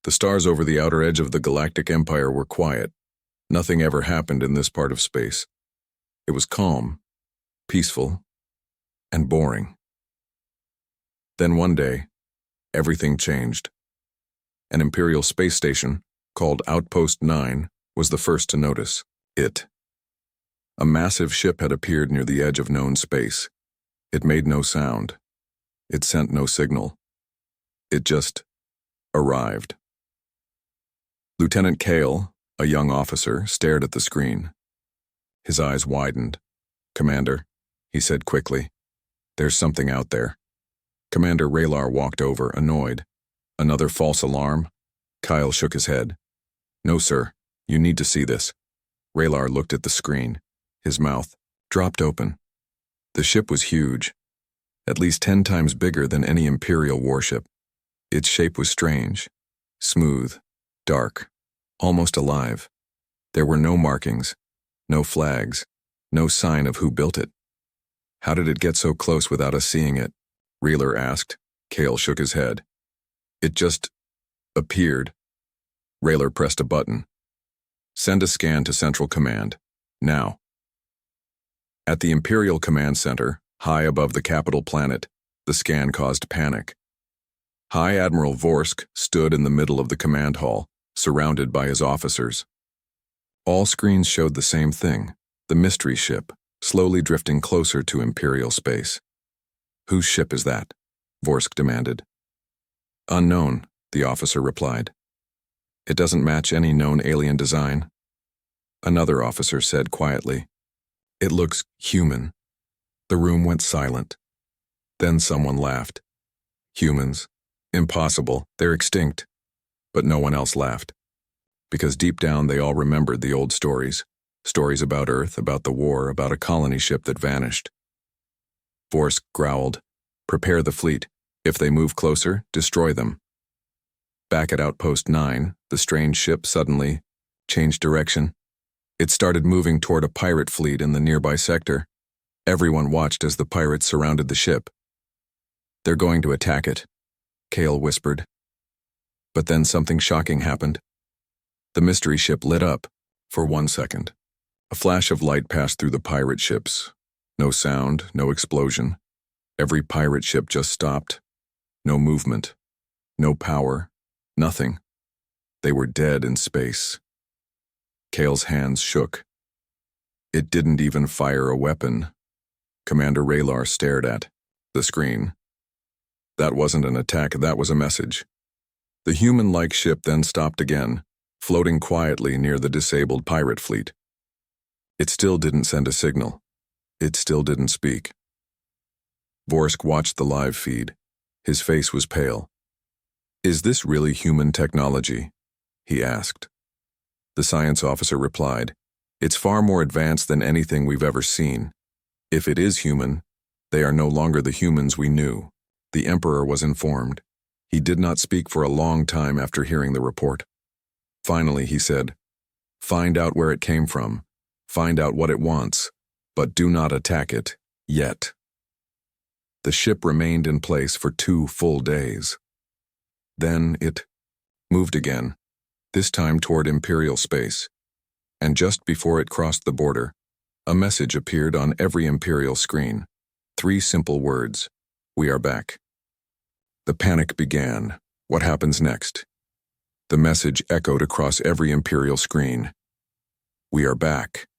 The stars over the outer edge of the Galactic Empire were quiet. Nothing ever happened in this part of space. It was calm, peaceful, and boring. Then one day, everything changed. An Imperial space station, called Outpost 9, was the first to notice it. A massive ship had appeared near the edge of known space. It made no sound. It sent no signal. It just arrived. Lieutenant Kale, a young officer, stared at the screen. His eyes widened. "Commander," he said quickly, "there's something out there." Commander Raylar walked over, annoyed. "Another false alarm?" Kyle shook his head. "No, sir. You need to see this." Raylar looked at the screen. His mouth dropped open. The ship was huge, at least 10 times bigger than any Imperial warship. Its shape was strange, smooth, dark, almost alive. There were no markings, no flags, no sign of who built it. "How did it get so close without us seeing it?" Raylar asked. Kale shook his head. "It just appeared." Raylar pressed a button. "Send a scan to Central Command, now." At the Imperial Command Center, high above the capital planet, the scan caused panic. High Admiral Vorsk stood in the middle of the command hall, surrounded by his officers. All screens showed the same thing, the mystery ship, slowly drifting closer to Imperial space. "Whose ship is that?" Vorsk demanded. "Unknown," the officer replied. "It doesn't match any known alien design." Another officer said quietly, "It looks human." The room went silent. Then someone laughed. "Humans? Impossible, they're extinct." But no one else laughed. Because deep down they all remembered the old stories. Stories about Earth, about the war, about a colony ship that vanished. Vorsk growled, "Prepare the fleet. If they move closer, destroy them." Back at Outpost 9, the strange ship suddenly changed direction. It started moving toward a pirate fleet in the nearby sector. Everyone watched as the pirates surrounded the ship. "They're going to attack it," Kale whispered. But then something shocking happened. The mystery ship lit up for 1 second. A flash of light passed through the pirate ships. No sound, no explosion. Every pirate ship just stopped. No movement. No power. Nothing. They were dead in space. Kale's hands shook. It didn't even fire a weapon. Commander Raylar stared at the screen. That wasn't an attack, that was a message. The human-like ship then stopped again, floating quietly near the disabled pirate fleet. It still didn't send a signal. It still didn't speak. Vorsk watched the live feed. His face was pale. "Is this really human technology?" he asked. The science officer replied, "It's far more advanced than anything we've ever seen. If it is human, they are no longer the humans we knew." The Emperor was informed. He did not speak for a long time after hearing the report. Finally, he said, "Find out where it came from. Find out what it wants, but do not attack it, yet." The ship remained in place for 2 full days. Then it moved again, this time toward Imperial space. And just before it crossed the border, a message appeared on every Imperial screen. 3 simple words: "We are back." The panic began. What happens next? The message echoed across every Imperial screen. "We are back."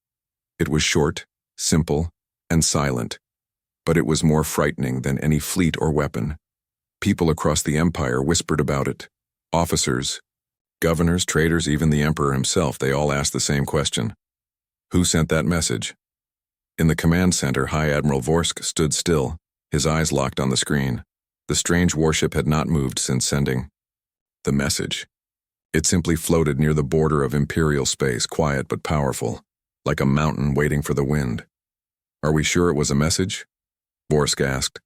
It was short, simple, and silent, but it was more frightening than any fleet or weapon. People across the Empire whispered about it. Officers, governors, traders, even the Emperor himself, they all asked the same question. Who sent that message? In the command center, High Admiral Vorsk stood still, his eyes locked on the screen. The strange warship had not moved since sending the message. It simply floated near the border of Imperial space, quiet but powerful, like a mountain waiting for the wind. "Are we sure it was a message?" Vorsk asked.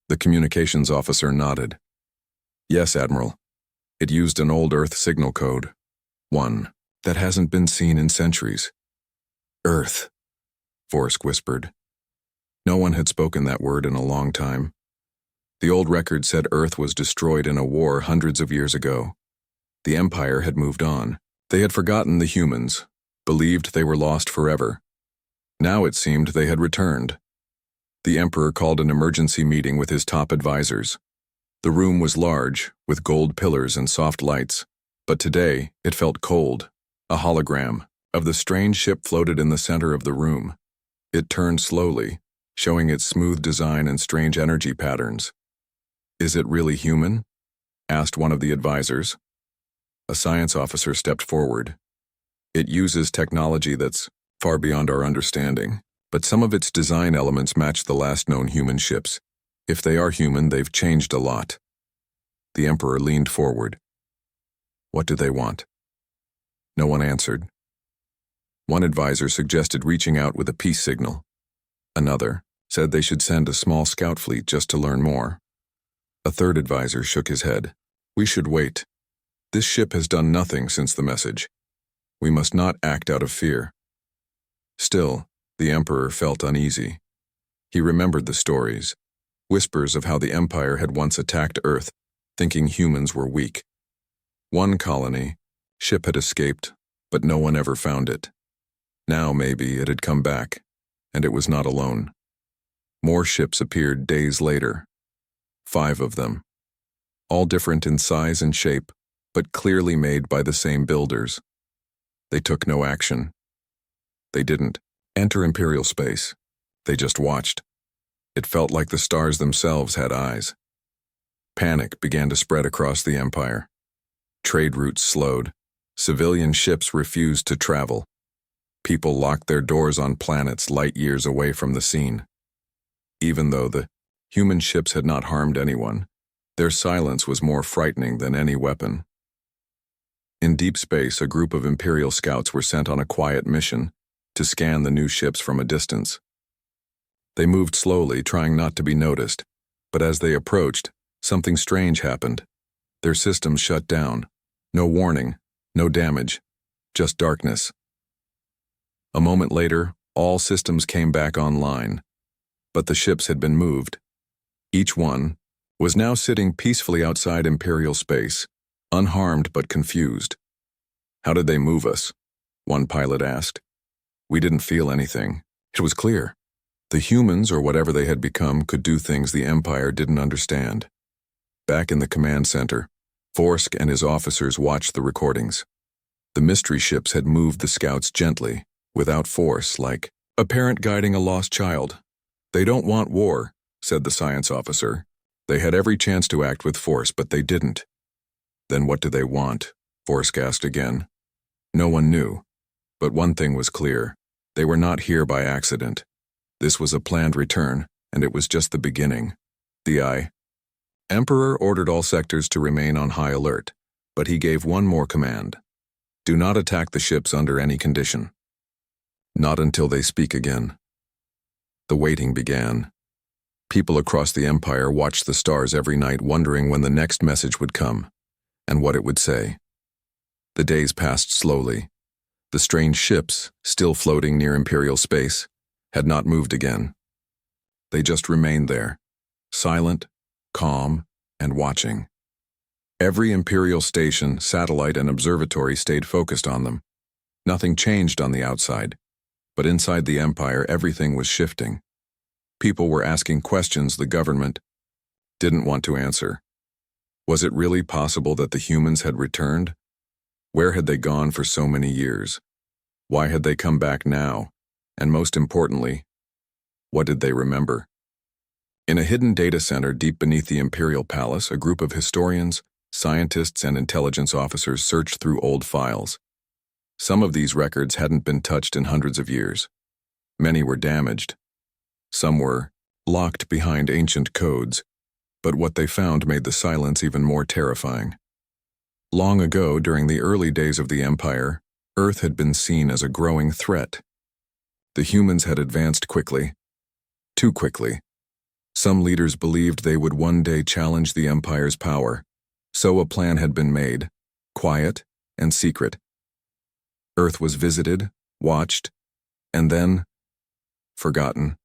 The communications officer nodded. "Yes, Admiral. It used an old Earth signal code. One that hasn't been seen in centuries." "Earth," Vorsk whispered. No one had spoken that word in a long time. The old record said Earth was destroyed in a war hundreds of years ago. The Empire had moved on. They had forgotten the humans, believed they were lost forever. Now it seemed they had returned. The Emperor called an emergency meeting with his top advisors. The room was large, with gold pillars and soft lights, but today it felt cold. A hologram of the strange ship floated in the center of the room. It turned slowly, showing its smooth design and strange energy patterns. "Is it really human?" asked one of the advisors. A science officer stepped forward. "It uses technology that's far beyond our understanding, but some of its design elements match the last known human ships. If they are human, they've changed a lot." The Emperor leaned forward. "What do they want?" No one answered. One advisor suggested reaching out with a peace signal. Another said they should send a small scout fleet just to learn more. A third advisor shook his head. "We should wait. This ship has done nothing since the message. We must not act out of fear." Still, the Emperor felt uneasy. He remembered the stories, whispers of how the Empire had once attacked Earth, thinking humans were weak. One colony, ship had escaped, but no one ever found it. Now maybe it had come back, and it was not alone. More ships appeared days later. 5 of them. All different in size and shape, but clearly made by the same builders. They took no action. They didn't enter Imperial space. They just watched. It felt like the stars themselves had eyes. Panic began to spread across the Empire. Trade routes slowed. Civilian ships refused to travel. People locked their doors on planets light years away from the scene. Even though the human ships had not harmed anyone, their silence was more frightening than any weapon. In deep space, a group of Imperial scouts were sent on a quiet mission to scan the new ships from a distance. They moved slowly, trying not to be noticed, but as they approached, something strange happened. Their systems shut down. No warning, no damage, just darkness. A moment later, all systems came back online, but the ships had been moved. Each one was now sitting peacefully outside Imperial space, unharmed but confused. "How did they move us?" one pilot asked. "We didn't feel anything. It was clear. The humans, or whatever they had become, could do things the Empire didn't understand." Back in the command center, Forsk and his officers watched the recordings. The mystery ships had moved the scouts gently, without force, like a parent guiding a lost child. "They don't want war," said the science officer. "They had every chance to act with force, but they didn't." "Then what do they want?" Forsk asked again. No one knew, but one thing was clear. They were not here by accident. This was a planned return, and it was just the beginning. The Emperor ordered all sectors to remain on high alert, but he gave one more command. "Do not attack the ships under any condition. Not until they speak again." The waiting began. People across the Empire watched the stars every night, wondering when the next message would come, and what it would say. The days passed slowly. The strange ships, still floating near Imperial space, had not moved again. They just remained there, silent, calm, and watching. Every Imperial station, satellite, and observatory stayed focused on them. Nothing changed on the outside, but inside the Empire everything was shifting. People were asking questions the government didn't want to answer. Was it really possible that the humans had returned? Where had they gone for so many years? Why had they come back now? And most importantly, what did they remember? In a hidden data center deep beneath the Imperial Palace, a group of historians, scientists, and intelligence officers searched through old files. Some of these records hadn't been touched in hundreds of years. Many were damaged. Some were locked behind ancient codes, but what they found made the silence even more terrifying. Long ago, during the early days of the Empire, Earth had been seen as a growing threat. The humans had advanced quickly, too quickly. Some leaders believed they would one day challenge the Empire's power, so a plan had been made, quiet and secret. Earth was visited, watched, and then forgotten,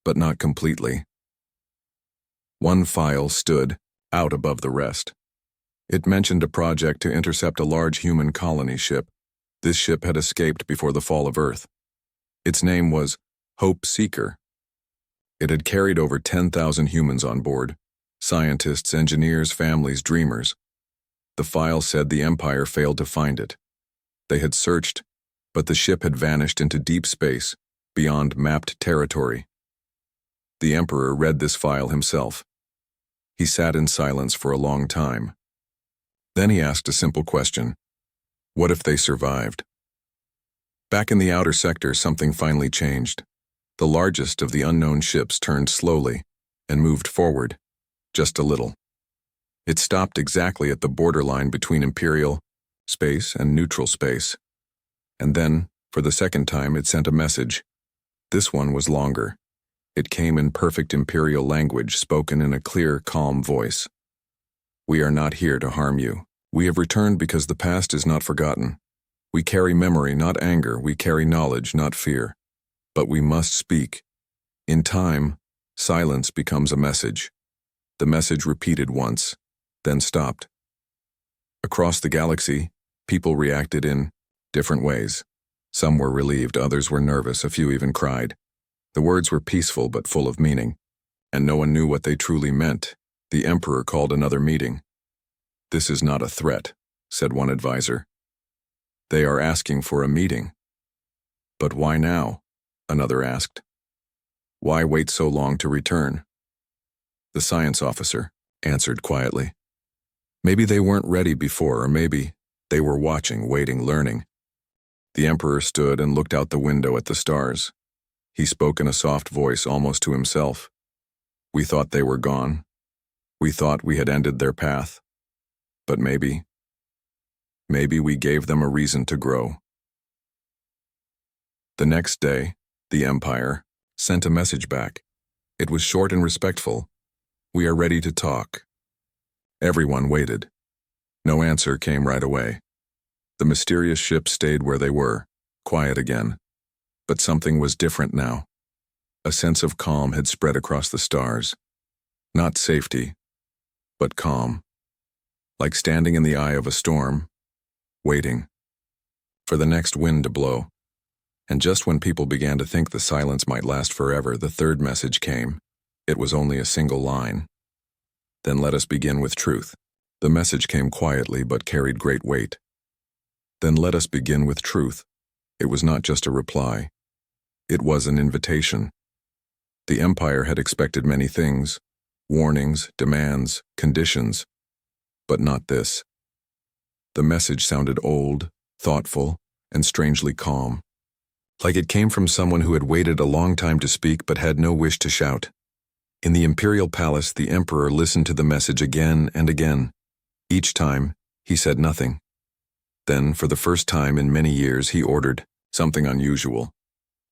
but not completely. One file stood out above the rest. It mentioned a project to intercept a large human colony ship. This ship had escaped before the fall of Earth. Its name was Hope Seeker. It had carried over 10,000 humans on board, scientists, engineers, families, dreamers. The file said the Empire failed to find it. They had searched, but the ship had vanished into deep space, beyond mapped territory. The Emperor read this file himself. He sat in silence for a long time. Then he asked a simple question. What if they survived? Back in the outer sector, something finally changed. The largest of the unknown ships turned slowly and moved forward, just a little. It stopped exactly at the borderline between Imperial space and neutral space. And then, for the second time, it sent a message. This one was longer. It came in perfect Imperial language, spoken in a clear, calm voice. We are not here to harm you. We have returned because the past is not forgotten. We carry memory, not anger. We carry knowledge, not fear. But we must speak. In time, silence becomes a message. The message repeated once, then stopped. Across the galaxy, people reacted in different ways. Some were relieved, others were nervous, a few even cried. The words were peaceful but full of meaning, and no one knew what they truly meant. The Emperor called another meeting. This is not a threat, said one advisor. They are asking for a meeting. But why now? Another asked. Why wait so long to return? The science officer answered quietly. Maybe they weren't ready before, or maybe they were watching, waiting, learning. The Emperor stood and looked out the window at the stars. He spoke in a soft voice, almost to himself. We thought they were gone. We thought we had ended their path. But maybe we gave them a reason to grow. The next day, the Empire sent a message back. It was short and respectful. We are ready to talk. Everyone waited. No answer came right away. The mysterious ships stayed where they were, quiet again. But something was different now. A sense of calm had spread across the stars. Not safety, but calm. Like standing in the eye of a storm, waiting for the next wind to blow. And just when people began to think the silence might last forever, the third message came. It was only a single line. Then let us begin with truth. The message came quietly but carried great weight. Then let us begin with truth. It was not just a reply. It was an invitation. The Empire had expected many things, warnings, demands, conditions, but not this. The message sounded old, thoughtful, and strangely calm. Like it came from someone who had waited a long time to speak but had no wish to shout. In the Imperial Palace, the Emperor listened to the message again and again. Each time, he said nothing. Then, for the first time in many years, he ordered something unusual.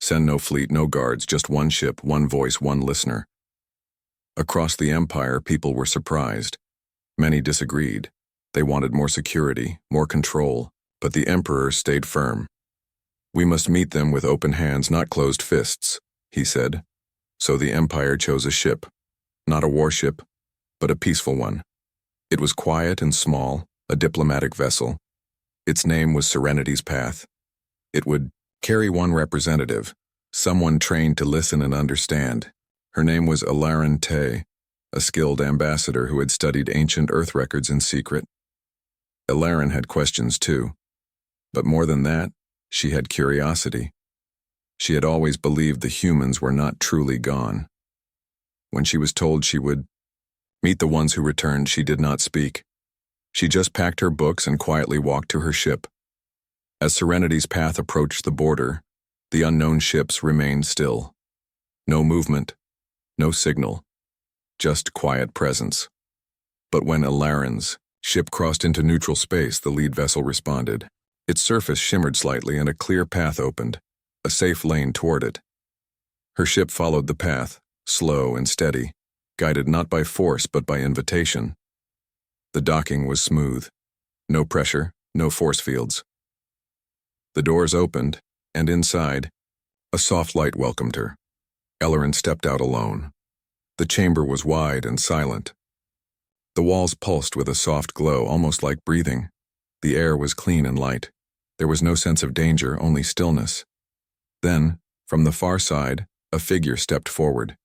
Send no fleet, no guards, just one ship, one voice, one listener. Across the Empire, people were surprised. Many disagreed. They wanted more security, more control, but the Emperor stayed firm. We must meet them with open hands, not closed fists, he said. So the Empire chose a ship, not a warship, but a peaceful one. It was quiet and small, a diplomatic vessel. Its name was Serenity's Path. It would carry one representative, someone trained to listen and understand. Her name was Alarin Tay, a skilled ambassador who had studied ancient Earth records in secret. Alarin had questions too, but more than that, she had curiosity. She had always believed the humans were not truly gone. When she was told she would meet the ones who returned, she did not speak. She just packed her books and quietly walked to her ship. As Serenity's Path approached the border, the unknown ships remained still. No movement, no signal, just quiet presence. But when Alarin's ship crossed into neutral space, the lead vessel responded. Its surface shimmered slightly and a clear path opened, a safe lane toward it. Her ship followed the path, slow and steady, guided not by force but by invitation. The docking was smooth. No pressure, no force fields. The doors opened, and inside, a soft light welcomed her. Alarin stepped out alone. The chamber was wide and silent. The walls pulsed with a soft glow, almost like breathing. The air was clean and light. There was no sense of danger, only stillness. Then, from the far side, a figure stepped forward.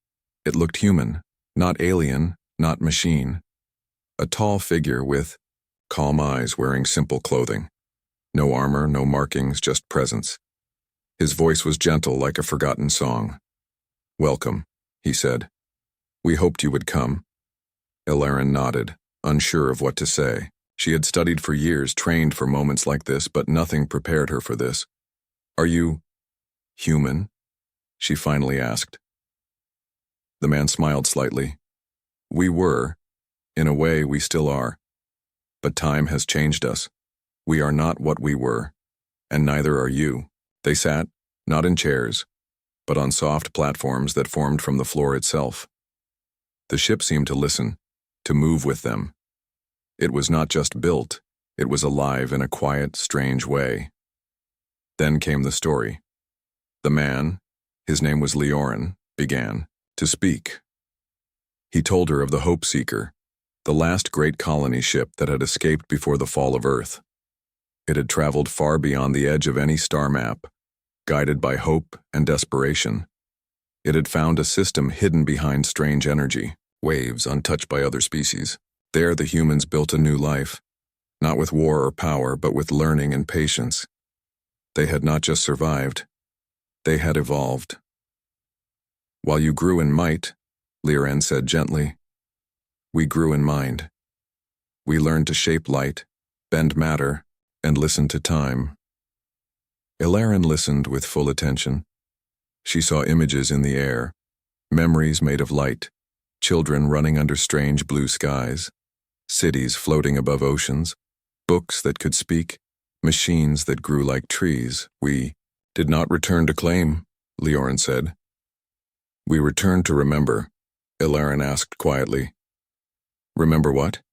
It looked human, not alien, not machine. A tall figure with calm eyes, wearing simple clothing. No armor, no markings, just presence. His voice was gentle, like a forgotten song. "Welcome," he said. "We hoped you would come." Ilaren nodded, unsure of what to say. She had studied for years, trained for moments like this, but nothing prepared her for this. "Are you human?" she finally asked. The man smiled slightly. "We were. In a way, we still are. But time has changed us. We are not what we were, and neither are you." They sat, not in chairs, but on soft platforms that formed from the floor itself. The ship seemed to listen, to move with them. It was not just built, it was alive in a quiet, strange way. Then came the story. The man, his name was Leorin, began to speak. He told her of the Hope Seeker, the last great colony ship that had escaped before the fall of Earth. It had traveled far beyond the edge of any star map, guided by hope and desperation. It had found a system hidden behind strange energy, waves untouched by other species. There the humans built a new life, not with war or power, but with learning and patience. They had not just survived, they had evolved. "While you grew in might," Leorin said gently, "we grew in mind. We learned to shape light, bend matter, and listen to time." Ilaren listened with full attention. She saw images in the air, memories made of light, children running under strange blue skies, cities floating above oceans, books that could speak, machines that grew like trees. "We did not return to claim," Leorin said. "We returned to remember," Ilaren asked quietly. "Remember what?"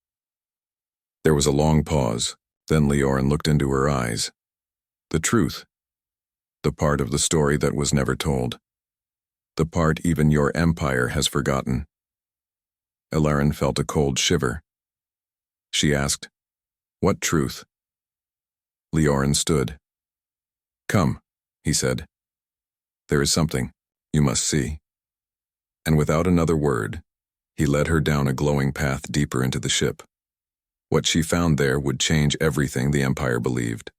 There was a long pause, then Leorin looked into her eyes. "The truth. The part of the story that was never told. The part even your empire has forgotten." Ilaren felt a cold shiver. She asked, "What truth?" Leorin stood. "Come," he said. "There is something you must see." And without another word, he led her down a glowing path deeper into the ship. What she found there would change everything the Empire believed.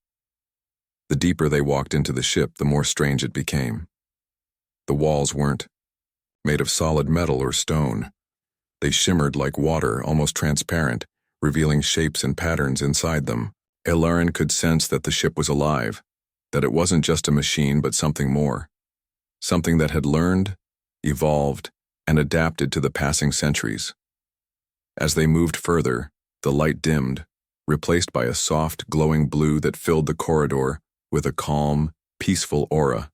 The deeper they walked into the ship, the more strange it became. The walls weren't made of solid metal or stone. They shimmered like water, almost transparent, revealing shapes and patterns inside them. Ilaren could sense that the ship was alive, that it wasn't just a machine but something more. Something that had learned, evolved, and adapted to the passing centuries. As they moved further, the light dimmed, replaced by a soft, glowing blue that filled the corridor with a calm, peaceful aura.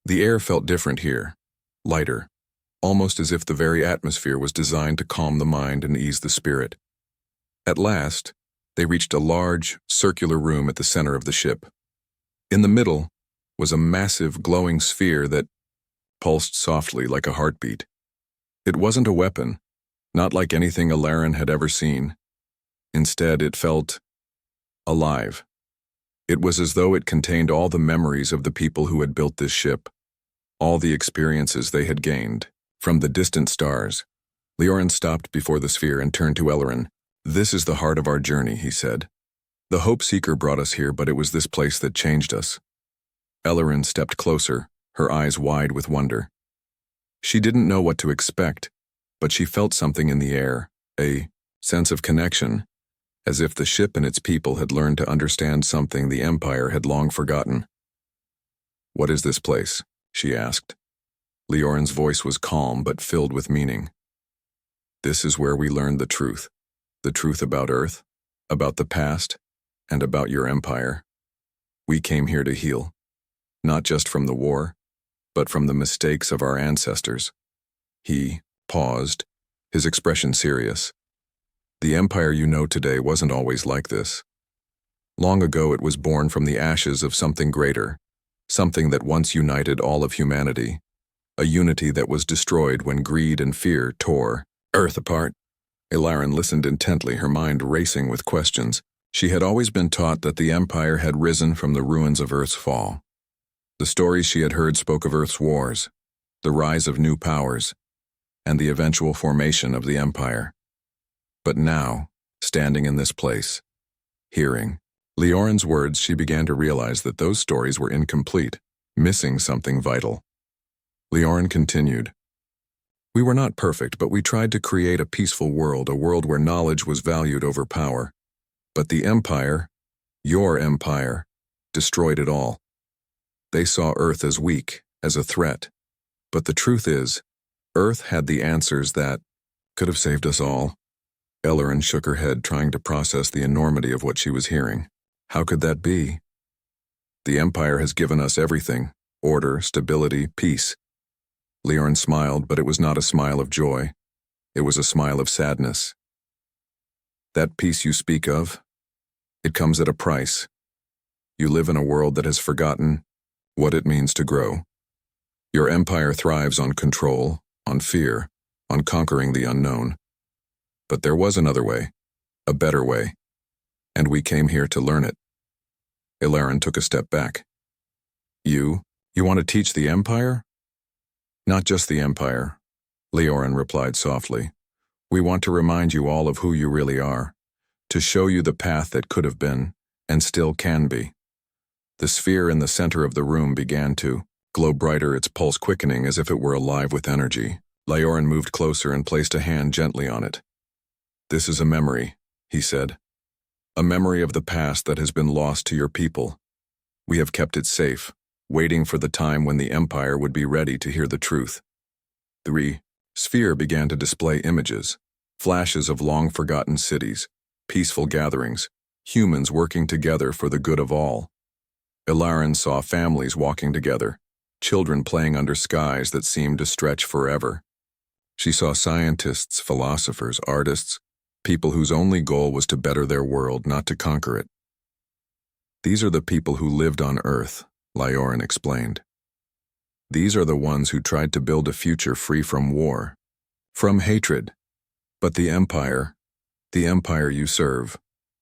The air felt different here, lighter, almost as if the very atmosphere was designed to calm the mind and ease the spirit. At last, they reached a large, circular room at the center of the ship. In the middle was a massive, glowing sphere that pulsed softly like a heartbeat. It wasn't a weapon, not like anything Ilaren had ever seen. Instead, it felt alive. It was as though it contained all the memories of the people who had built this ship, all the experiences they had gained. From the distant stars, Leorin stopped before the sphere and turned to Ilaren. "This is the heart of our journey," he said. "The Hope Seeker brought us here, but it was this place that changed us." Ilaren stepped closer, her eyes wide with wonder. She didn't know what to expect, but she felt something in the air, a sense of connection, as if the ship and its people had learned to understand something the Empire had long forgotten. "What is this place?" she asked. Leorin's voice was calm but filled with meaning. "This is where we learned the truth about Earth, about the past, and about your empire. We came here to heal, not just from the war, but from the mistakes of our ancestors." He paused, his expression serious. "The empire you know today wasn't always like this. Long ago it was born from the ashes of something greater, something that once united all of humanity, a unity that was destroyed when greed and fear tore Earth apart. Ilarin listened intently, her mind racing with questions. She had always been taught that the Empire had risen from the ruins of Earth's fall. The stories she had heard spoke of Earth's wars, the rise of new powers, and the eventual formation of the Empire. But now, standing in this place, hearing Leorin's words, she began to realize that those stories were incomplete, missing something vital. Leorin continued, "We were not perfect, but we tried to create a peaceful world, a world where knowledge was valued over power. But the Empire, your Empire, destroyed it all. They saw Earth as weak, as a threat. But the truth is, Earth had the answers that could have saved us all." Ilarin shook her head, trying to process the enormity of what she was hearing. How could that be? The Empire has given us everything: order, stability, peace. Leorin smiled, but it was not a smile of joy. It was a smile of sadness. That peace you speak of, it comes at a price. You live in a world that has forgotten what it means to grow. Your empire thrives on control, on fear, on conquering the unknown. But there was another way, a better way, and we came here to learn it. Ilarin took a step back. You want to teach the Empire? Not just the Empire, Leorin replied softly. We want to remind you all of who you really are, to show you the path that could have been, and still can be. The sphere in the center of the room began to glow brighter, its pulse quickening as if it were alive with energy. Leorin moved closer and placed a hand gently on it. This is a memory, he said. A memory of the past that has been lost to your people. We have kept it safe, waiting for the time when the Empire would be ready to hear the truth. The sphere began to display images, flashes of long-forgotten cities, peaceful gatherings, humans working together for the good of all. Ilarin saw families walking together, children playing under skies that seemed to stretch forever. She saw scientists, philosophers, artists, people whose only goal was to better their world, not to conquer it. These are the people who lived on Earth, Leorin explained. These are the ones who tried to build a future free from war, from hatred. But the Empire you serve,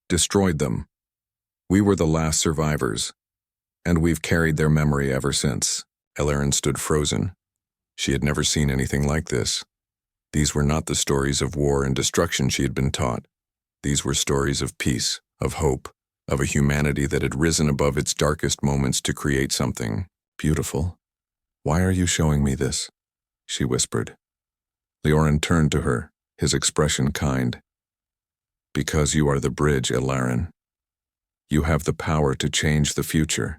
destroyed them. We were the last survivors, and we've carried their memory ever since. Ilarin stood frozen. She had never seen anything like this. These were not the stories of war and destruction she had been taught. These were stories of peace, of hope, of a humanity that had risen above its darkest moments to create something beautiful. Why are you showing me this? She whispered. Leorin turned to her, his expression kind. Because you are the bridge, Ilarin. You have the power to change the future.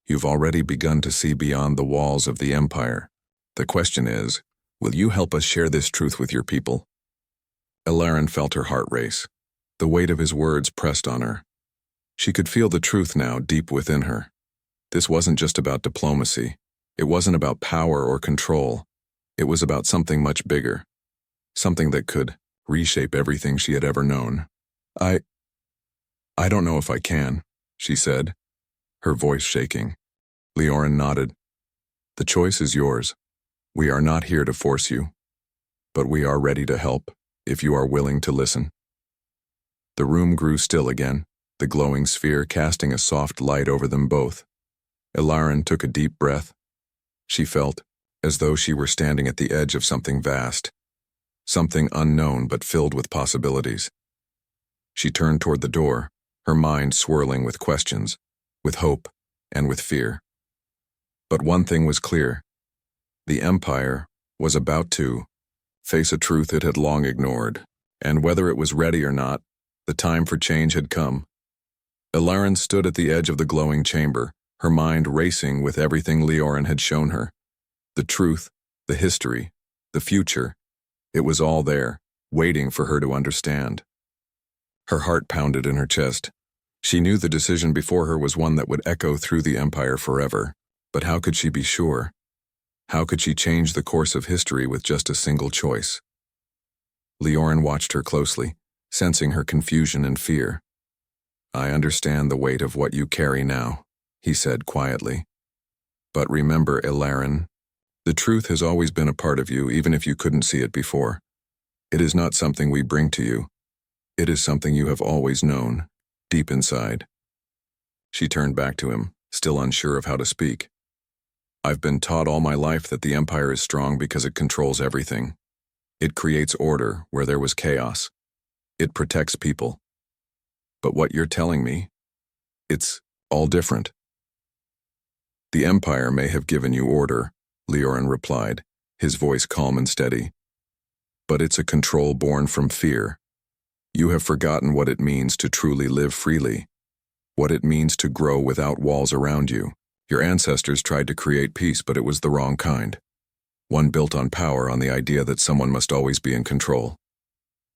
You've already begun to see beyond the walls of the Empire. The question is, will you help us share this truth with your people? Ilarin felt her heart race. The weight of his words pressed on her. She could feel the truth now deep within her. This wasn't just about diplomacy. It wasn't about power or control. It was about something much bigger. Something that could reshape everything she had ever known. I don't know if I can, she said, her voice shaking. Leorin nodded. The choice is yours. We are not here to force you, but we are ready to help if you are willing to listen. The room grew still again, the glowing sphere casting a soft light over them both. Ilarin took a deep breath. She felt as though she were standing at the edge of something vast, something unknown but filled with possibilities. She turned toward the door, her mind swirling with questions, with hope, and with fear. But one thing was clear. The Empire was about to face a truth it had long ignored, and whether it was ready or not, the time for change had come. Ilarin stood at the edge of the glowing chamber, her mind racing with everything Leorin had shown her. The truth, the history, the future, it was all there, waiting for her to understand. Her heart pounded in her chest. She knew the decision before her was one that would echo through the Empire forever, but how could she be sure? How could she change the course of history with just a single choice? Leorin watched her closely, sensing her confusion and fear. I understand the weight of what you carry now, he said quietly. But remember, Ilarin, the truth has always been a part of you, even if you couldn't see it before. It is not something we bring to you. It is something you have always known, deep inside. She turned back to him, still unsure of how to speak. I've been taught all my life that the Empire is strong because it controls everything. It creates order where there was chaos. It protects people. But what you're telling me, it's all different. The Empire may have given you order, Leorin replied, his voice calm and steady. But it's a control born from fear. You have forgotten what it means to truly live freely, what it means to grow without walls around you. Your ancestors tried to create peace, but it was the wrong kind. One built on power, on the idea that someone must always be in control.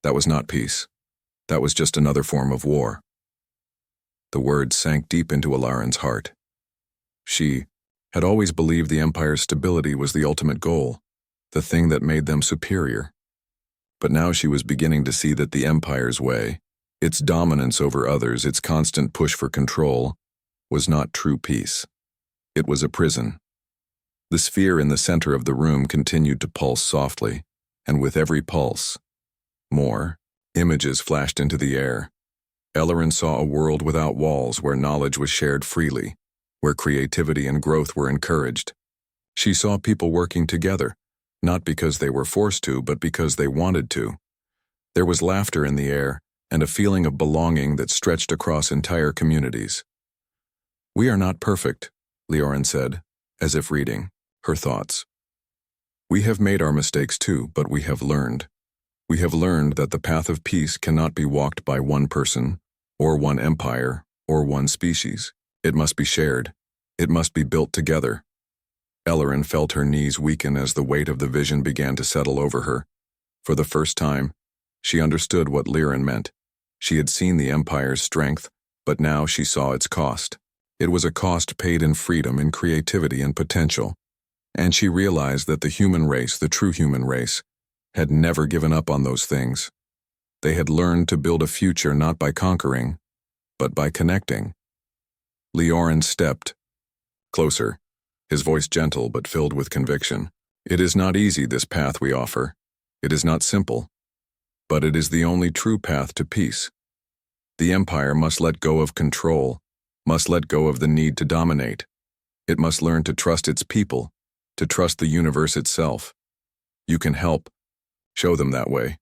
That was not peace. That was just another form of war. The words sank deep into Alarin's heart. She had always believed the Empire's stability was the ultimate goal, the thing that made them superior. But now she was beginning to see that the Empire's way, its dominance over others, its constant push for control, was not true peace. It was a prison. The sphere in the center of the room continued to pulse softly, and with every pulse, more images flashed into the air. Alarin saw a world without walls where knowledge was shared freely, where creativity and growth were encouraged. She saw people working together, not because they were forced to, but because they wanted to. There was laughter in the air and a feeling of belonging that stretched across entire communities. We are not perfect, Leorin said, as if reading her thoughts. We have made our mistakes too, but we have learned. We have learned that the path of peace cannot be walked by one person, or one empire, or one species. It must be shared. It must be built together. Alarin felt her knees weaken as the weight of the vision began to settle over her. For the first time, she understood what Leorin meant. She had seen the Empire's strength, but now she saw its cost. It was a cost paid in freedom, in creativity, and potential. And she realized that the human race, the true human race, had never given up on those things. They had learned to build a future not by conquering, but by connecting. Leorin stepped closer, his voice gentle but filled with conviction. It is not easy, this path we offer. It is not simple, but it is the only true path to peace. The Empire must let go of control, must let go of the need to dominate. It must learn to trust its people, to trust the universe itself. You can help. Show them that way.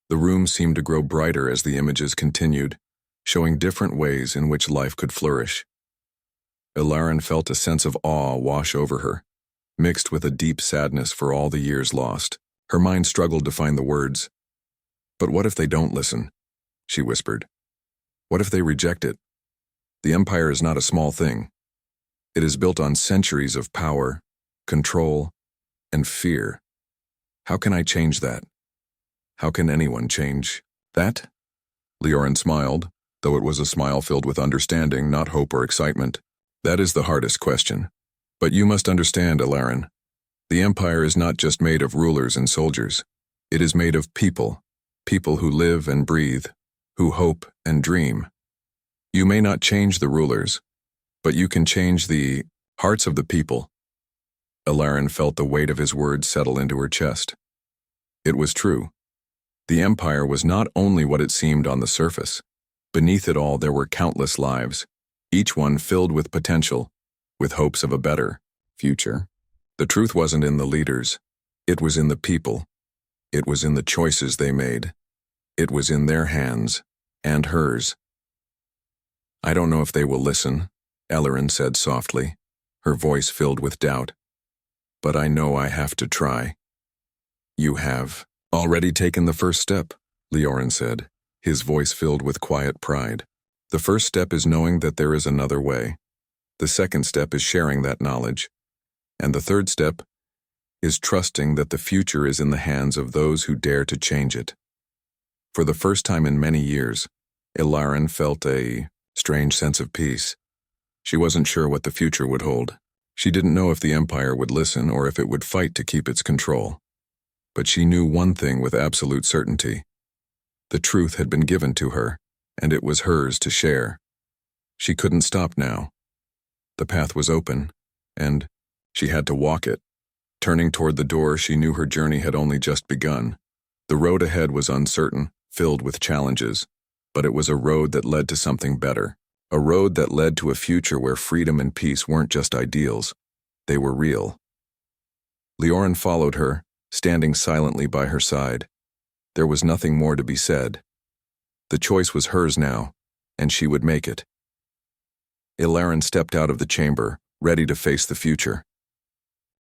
The room seemed to grow brighter as the images continued, showing different ways in which life could flourish. Alarin felt a sense of awe wash over her, mixed with a deep sadness for all the years lost. Her mind struggled to find the words. But what if they don't listen? She whispered. What if they reject it? The Empire is not a small thing. It is built on centuries of power, control, and fear. How can I change that? How can anyone change that? Leorin smiled, though it was a smile filled with understanding, not hope or excitement. That is the hardest question. But you must understand, Alarin. The Empire is not just made of rulers and soldiers. It is made of people, people who live and breathe, who hope and dream. You may not change the rulers, but you can change the hearts of the people. Alarin felt the weight of his words settle into her chest. It was true. The Empire was not only what it seemed on the surface. Beneath it all there were countless lives, each one filled with potential, with hopes of a better future. The truth wasn't in the leaders. It was in the people. It was in the choices they made. It was in their hands, and hers. I don't know if they will listen, Alarin said softly, her voice filled with doubt. But I know I have to try. You have already taken the first step, Leorin said, his voice filled with quiet pride. The first step is knowing that there is another way. The second step is sharing that knowledge. And the third step is trusting that the future is in the hands of those who dare to change it. For the first time in many years, Alarin felt a strange sense of peace. She wasn't sure what the future would hold. She didn't know if the Empire would listen or if it would fight to keep its control. But she knew one thing with absolute certainty. The truth had been given to her, and it was hers to share. She couldn't stop now. The path was open, and she had to walk it. Turning toward the door, she knew her journey had only just begun. The road ahead was uncertain, filled with challenges, but it was a road that led to something better. A road that led to a future where freedom and peace weren't just ideals, they were real. Leorin followed her, standing silently by her side. There was nothing more to be said. The choice was hers now, and she would make it. Ilaren stepped out of the chamber, ready to face the future.